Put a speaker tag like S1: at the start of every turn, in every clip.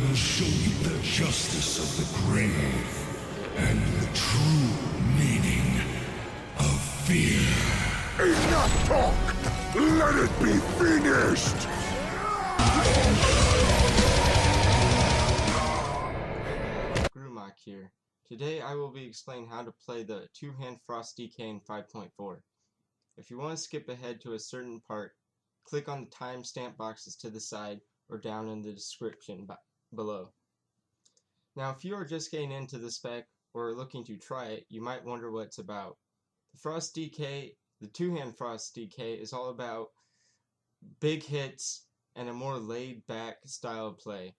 S1: will show you the justice of the grave and the true meaning of fear. Enough talk! Let it be finished!
S2: Grumakk here. Today I will be explaining how to play the two-hand Frost DK in 5.4. If you want to skip ahead to a certain part, click on the timestamp boxes to the side or down in the description below. Now if you are just getting into the spec or looking to try it, you might wonder what it's about. The Frost DK, the two-hand Frost DK, is all about big hits and a more laid-back style of play.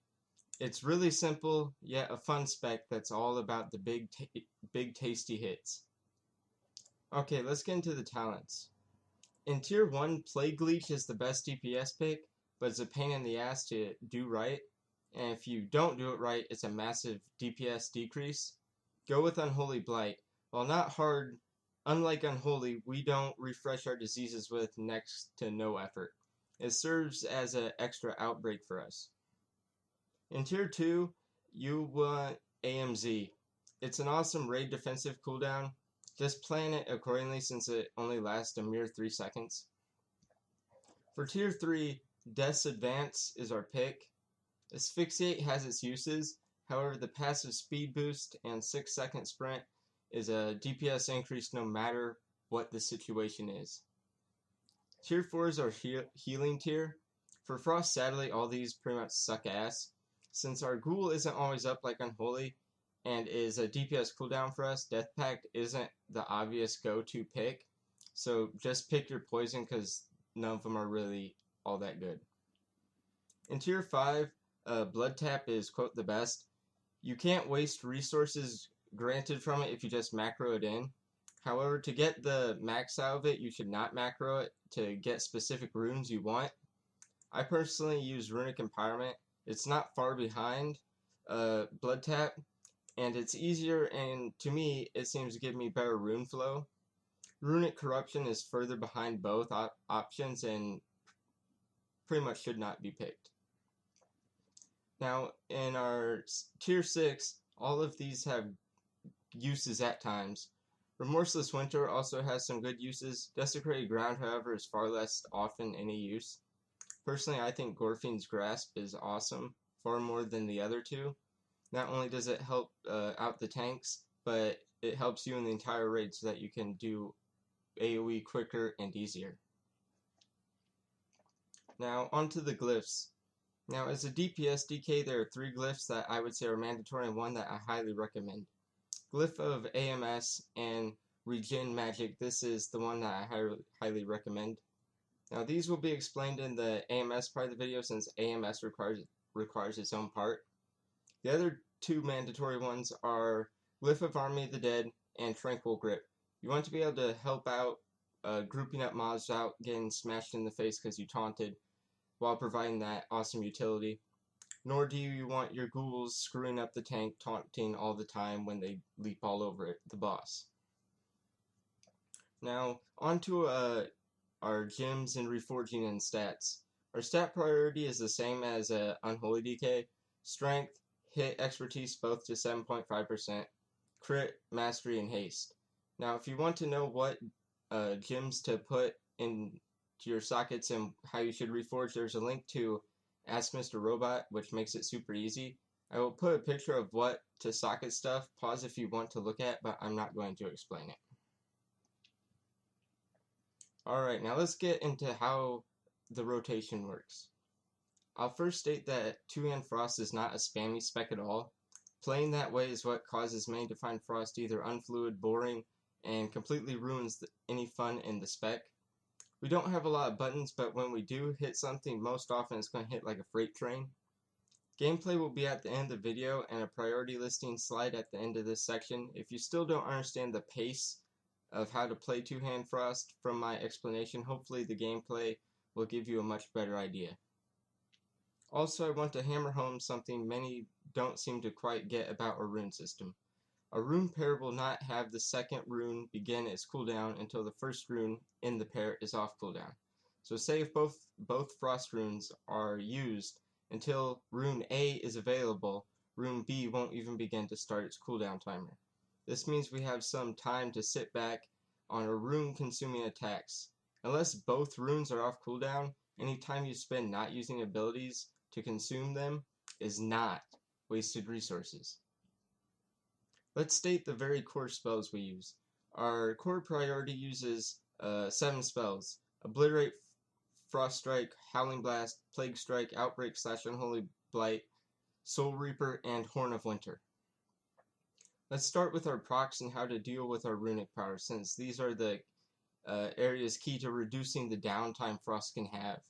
S2: It's really simple, yet a fun spec that's all about the big tasty hits. Okay, let's get into the talents. In Tier 1, Plague Leech is the best DPS pick, but it's a pain in the ass to do right, and if you don't do it right, it's a massive DPS decrease. Go with Unholy Blight. While not hard, unlike Unholy, we don't refresh our diseases with next to no effort. It serves as an extra outbreak for us. In Tier 2, you want AMZ. It's an awesome raid defensive cooldown. Just plan it accordingly since it only lasts a mere 3 seconds. For Tier 3, Death's Advance is our pick. Asphyxiate has its uses, however the passive speed boost and 6-second sprint is a DPS increase no matter what the situation is. Tier 4 is our healing tier. For Frost Satellite, all these pretty much suck ass. Since our ghoul isn't always up like Unholy and is a DPS cooldown for us, Death Pact isn't the obvious go-to pick. So just pick your poison because none of them are really all that good. In Tier 5, Blood Tap is, quote, the best. You can't waste resources granted from it if you just macro it in. However, to get the max out of it, you should not macro it to get specific runes you want. I personally use Runic Empowerment. It's not far behind Blood Tap, and it's easier, and to me, it seems to give me better rune flow. Runic Corruption is further behind both options and pretty much should not be picked. Now, in our Tier 6, all of these have uses at times. Remorseless Winter also has some good uses. Desecrated Ground, however, is far less often any use. Personally, I think Gorfine's Grasp is awesome, far more than the other two. Not only does it help out the tanks, but it helps you in the entire raid so that you can do AoE quicker and easier. Now, onto the Glyphs. Now, as a DPS DK, there are 3 Glyphs that I would say are mandatory and one that I highly recommend. Glyph of AMS and Regen Magic, this is the one that I highly recommend. Now these will be explained in the AMS part of the video since AMS requires its own part. The other 2 mandatory ones are Glyph of Army of the Dead and Tranquil Grip. You want to be able to help out grouping up mobs without getting smashed in the face because you taunted while providing that awesome utility. Nor do you want your ghouls screwing up the tank taunting all the time when they leap all over the boss. Now onto our gems and reforging and stats. Our stat priority is the same as Unholy DK. Strength, hit, expertise both to 7.5%. Crit, mastery, and haste. Now if you want to know what gems to put into your sockets and how you should reforge, there's a link to Ask Mr. Robot, which makes it super easy. I will put a picture of what to socket stuff. Pause if you want to look at, but I'm not going to explain it. Alright, now let's get into how the rotation works. I'll first state that two-hand Frost is not a spammy spec at all. Playing that way is what causes many to find Frost either unfluid, boring, and completely ruins any fun in the spec. We don't have a lot of buttons, but when we do hit something, most often it's going to hit like a freight train. Gameplay will be at the end of the video and a priority listing slide at the end of this section. If you still don't understand the pace of how to play two-hand Frost from my explanation, hopefully the gameplay will give you a much better idea. Also, I want to hammer home something many don't seem to quite get about our rune system. A rune pair will not have the second rune begin its cooldown until the first rune in the pair is off cooldown. So say if both frost runes are used Until Rune A is available, Rune B won't even begin to start its cooldown timer. This means we have some time to sit back on our rune-consuming attacks. Unless both runes are off cooldown, any time you spend not using abilities to consume them is not wasted resources. Let's state the very core spells we use. Our core priority uses 7 spells: Obliterate, Frost Strike, Howling Blast, Plague Strike, Outbreak / Unholy Blight, Soul Reaper, and Horn of Winter. Let's start with our procs and how to deal with our runic power, since these are the areas key to reducing the downtime Frost can have.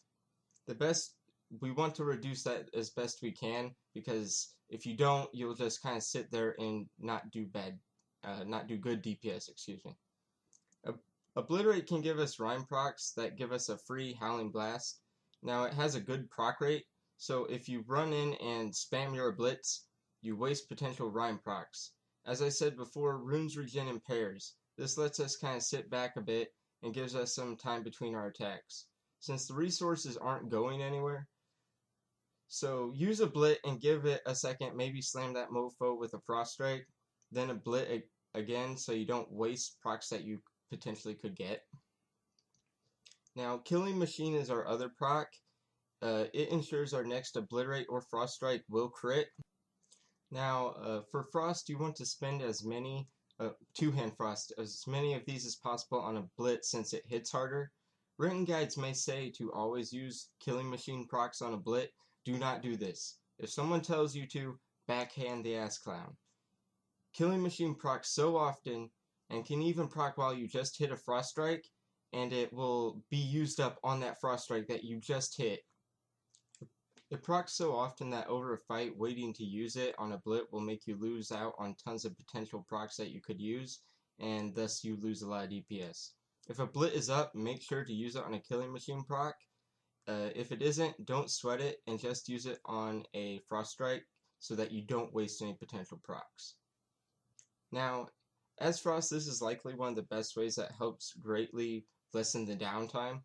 S2: We want to reduce that as best we can, because if you don't, you'll just kind of sit there and not do good DPS, excuse me. Obliterate can give us Rhyme procs that give us a free Howling Blast. Now it has a good proc rate, so if you run in and spam your Blitz, you waste potential Rhyme procs. As I said before, runes regen in pairs. This lets us kind of sit back a bit and gives us some time between our attacks. Since the resources aren't going anywhere, so use a Blit and give it a second, maybe slam that mofo with a Frost Strike, then a Blit again so you don't waste procs that you potentially could get. Now, Killing Machine is our other proc. It ensures our next Obliterate or Frost Strike will crit. Now, for Frost, you want to spend as many, two-hand Frost, as many of these as possible on a Blitz since it hits harder. Written guides may say to always use Killing Machine procs on a Blit. Do not do this. If someone tells you to, backhand the ass clown. Killing Machine procs so often, and can even proc while you just hit a Frost Strike, and it will be used up on that Frost Strike that you just hit. It procs so often that over a fight, waiting to use it on a Blit will make you lose out on tons of potential procs that you could use, and thus you lose a lot of DPS. If a Blit is up, make sure to use it on a Killing Machine proc. If it isn't, don't sweat it and just use it on a Frost Strike so that you don't waste any potential procs. Now, as Frost, this is likely one of the best ways that helps greatly lessen the downtime.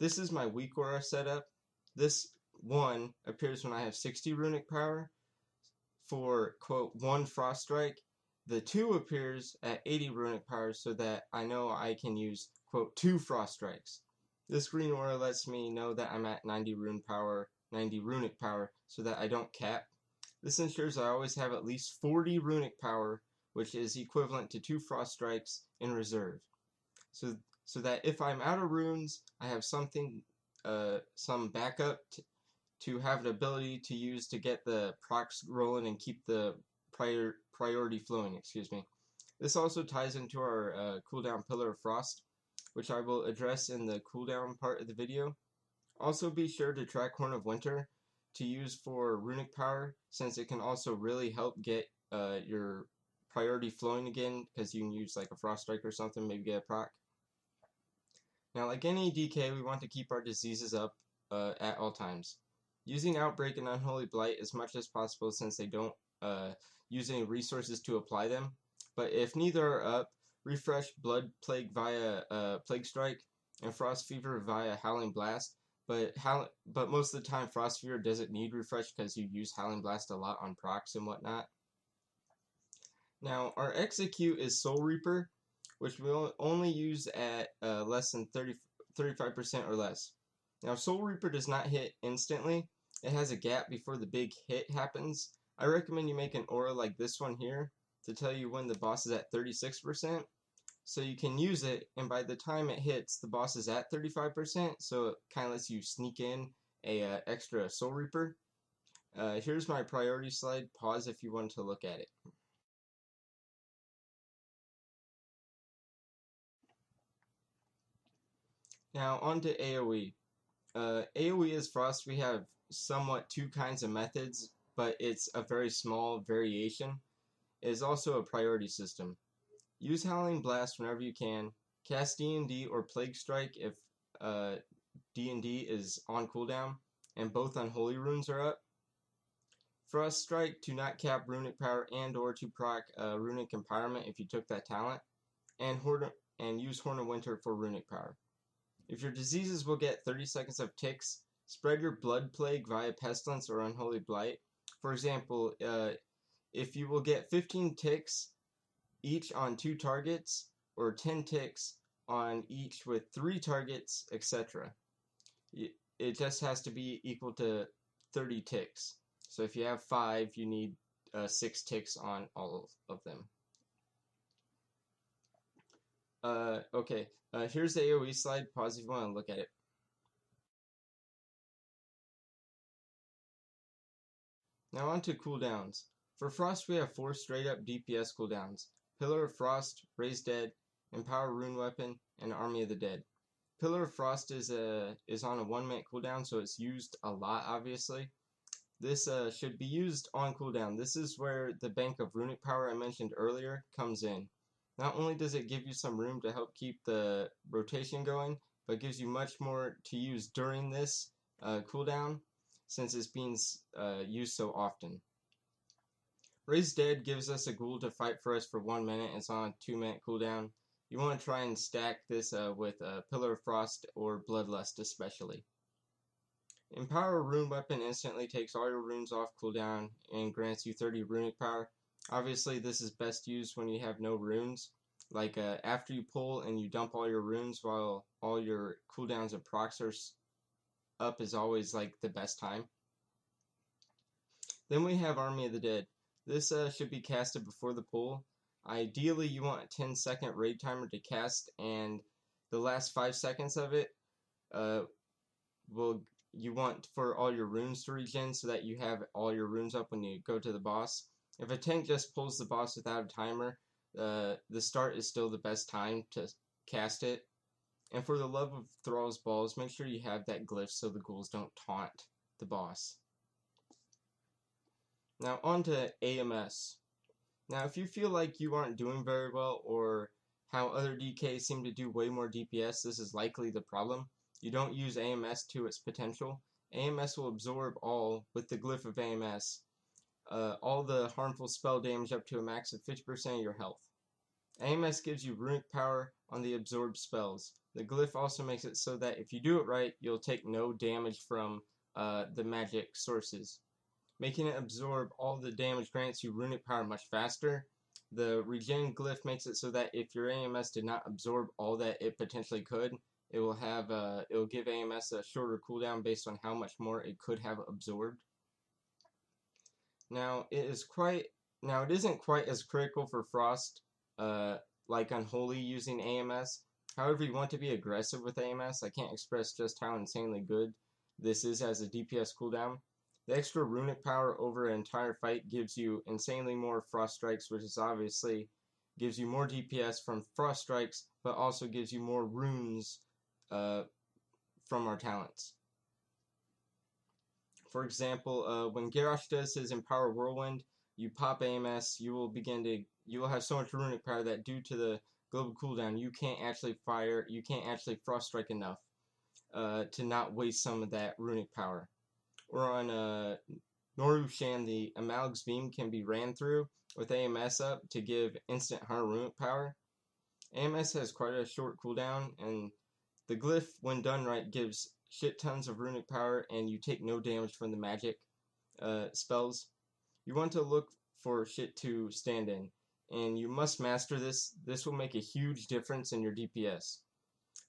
S2: This is my Weakaura setup. This 1 appears when I have 60 runic power for, quote, 1 Frost Strike. The 2 appears at 80 runic power so that I know I can use, quote, 2 Frost Strikes. This green aura lets me know that I'm at 90 runic power, so that I don't cap. This ensures I always have at least 40 runic power, which is equivalent to 2 Frost Strikes in reserve. So that if I'm out of runes, I have something, some backup to have an ability to use to get the procs rolling and keep the priority flowing, excuse me. This also ties into our cooldown Pillar of Frost, which I will address in the cooldown part of the video. Also be sure to track Horn of Winter to use for runic power, since it can also really help get your priority flowing again, because you can use like a Frost Strike or something, maybe get a proc. Now, like any DK, we want to keep our diseases up at all times. Using Outbreak and Unholy Blight as much as possible, since they don't use any resources to apply them. But if neither are up, refresh Blood Plague via Plague Strike and Frost Fever via Howling Blast. But most of the time, Frost Fever doesn't need refresh because you use Howling Blast a lot on procs and whatnot. Now, our execute is Soul Reaper, which we'll only use at less than 35% or less. Now, Soul Reaper does not hit instantly. It has a gap before the big hit happens. I recommend you make an aura like this one here to tell you when the boss is at 36%. So you can use it, and by the time it hits, the boss is at 35%, so it kind of lets you sneak in a extra Soul Reaper. Here's my priority slide. Pause if you want to look at it. Now on to AoE. AoE is Frost. We have somewhat 2 kinds of methods, but it's a very small variation. It is also a priority system. Use Howling Blast whenever you can. Cast D&D or Plague Strike if D&D is on cooldown and both Unholy runes are up. Frost Strike to not cap runic power and or to proc runic empowerment if you took that talent. And use Horn of Winter for runic power. If your diseases will get 30 seconds of ticks, Spread your blood plague via pestilence or unholy blight. For example, if you will get 15 ticks each on 2 targets, or 10 ticks on each with 3 targets, etc. It just has to be equal to 30 ticks. So if you have 5, you need 6 ticks on all of them. Okay, here's the AoE slide. Pause if you want to look at it. Now on to cooldowns. For Frost we have 4 straight up DPS cooldowns: Pillar of Frost, Raise Dead, Empower Rune Weapon, and Army of the Dead. Pillar of Frost is on a 1-minute cooldown, so it's used a lot, obviously. This should be used on cooldown. This is where the bank of runic power I mentioned earlier comes in. Not only does it give you some room to help keep the rotation going, but gives you much more to use during this cooldown, since it's being used so often. Raise Dead gives us a ghoul to fight for us for 1 minute. It's on a 2-minute cooldown. You want to try and stack this with Pillar of Frost or Bloodlust especially. Empower Rune Weapon instantly takes all your runes off cooldown and grants you 30 runic power. Obviously this is best used when you have no runes. Like after you pull and you dump all your runes while all your cooldowns and procs are up is always like the best time. Then we have Army of the Dead. This should be casted before the pull. Ideally you want a 10-second raid timer to cast, and the last 5 seconds of it you want for all your runes to regen so that you have all your runes up when you go to the boss. If a tank just pulls the boss without a timer, the start is still the best time to cast it. And for the love of Thrall's Balls, make sure you have that glyph so the ghouls don't taunt the boss. Now on to AMS. Now if you feel like you aren't doing very well, or how other DKs seem to do way more DPS, this is likely the problem. You don't use AMS to its potential. AMS will absorb all, with the glyph of AMS, all the harmful spell damage up to a max of 50% of your health. AMS gives you runic power on the absorbed spells. The glyph also makes it so that if you do it right, you'll take no damage from the magic sources. Making it absorb all the damage grants you runic power much faster. The regen glyph makes it so that if your AMS did not absorb all that it potentially could, it will give AMS a shorter cooldown based on how much more it could have absorbed. Now it isn't quite as critical for Frost like Unholy using AMS. However, you want to be aggressive with AMS. I can't express just how insanely good this is as a DPS cooldown. The extra runic power over an entire fight gives you insanely more Frost Strikes, which is obviously gives you more DPS from Frost Strikes, but also gives you more runes from our talents. For example, when Garrosh does his Empower Whirlwind, you pop AMS, you will have so much runic power that due to the global cooldown, you can't actually Frost Strike enough to not waste some of that runic power. Or on Norushan, the Amalg's Beam can be ran through with AMS up to give instant 100 runic power. AMS has quite a short cooldown, and the glyph, when done right, gives shit tons of runic power, and you take no damage from the magic spells. You want to look for shit to stand in, and you must master this. This will make a huge difference in your DPS.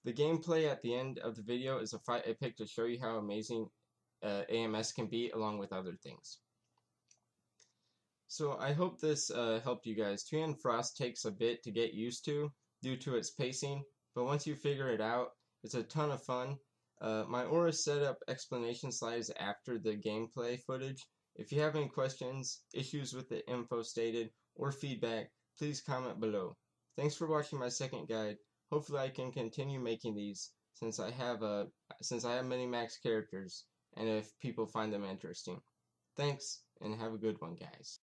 S2: The gameplay at the end of the video is a fight I picked to show you how amazing AMS can be, along with other things. So I hope this helped you guys. Two-Hand Frost takes a bit to get used to due to its pacing, but once you figure it out, it's a ton of fun. My Aura setup explanation slide is after the gameplay footage. If you have any questions, issues with the info stated, or feedback, please comment below. Thanks for watching my second guide. Hopefully I can continue making these since I have many max characters, and if people find them interesting. Thanks, and have a good one, guys.